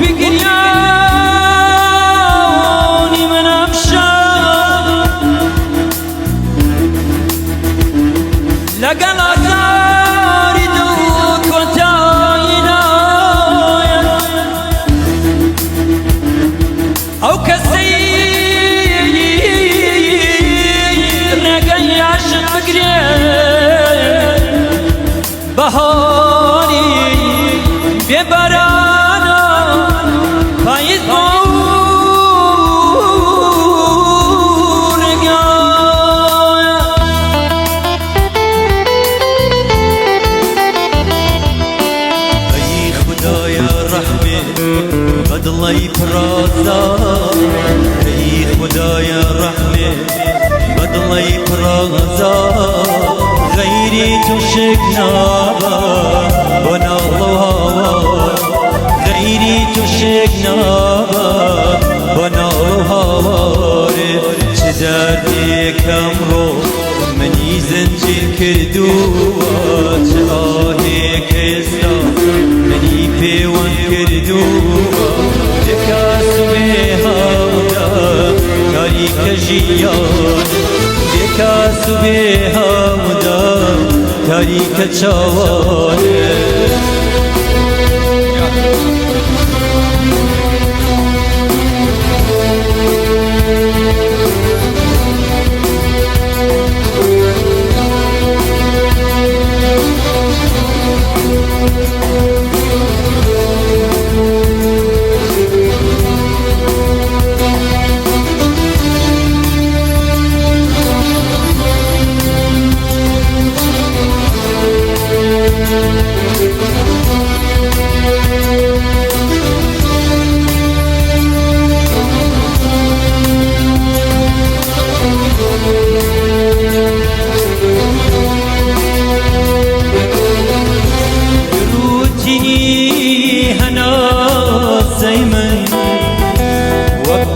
بگریانی من امشب لگل آزاری دو کتاینا او کسی رگی عشق بگری بهاری ببرانا پاییز بورگا ای خدای رحمه بدلای پرازا ای خدای رحمه بدلای پرازا غیری تو شکنابا بنا الله غیری تو شکنابا بنا الله چه دردی کم رو منی زنجیر کردو چه آهی کستا منی پیوان کردو دکاسو به هاودا تاریک جیان دکاسو به هاودا تاریک چاوانه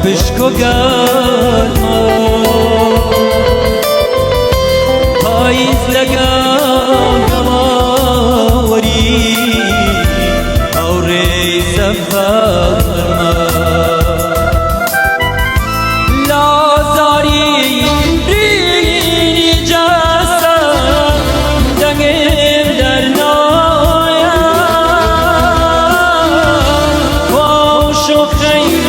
بشکو گرما پاییز لگان گواوری اوری سفرما لازاری رینی جسا دنگیم در نایا واشو خیر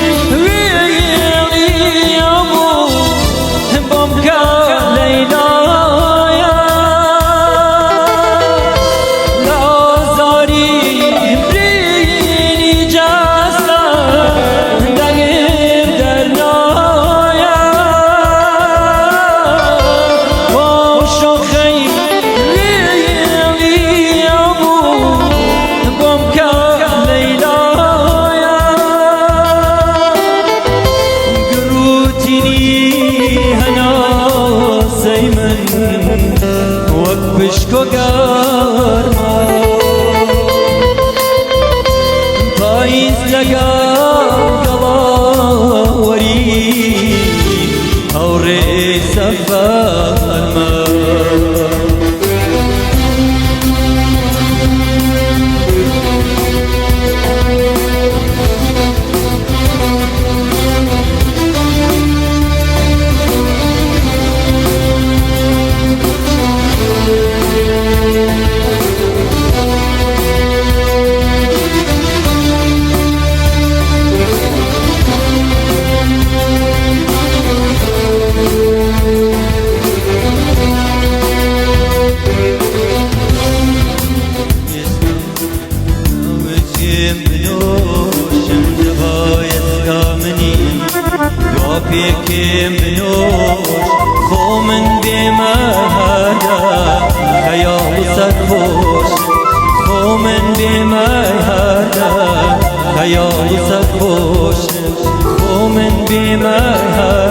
بشکو گرما پاییز لگان گواوری اوری سفرما بكم بنوش خومن بمهدا خيال سرخوش خومن بمهدا خيال سرخوش خومن بمهدا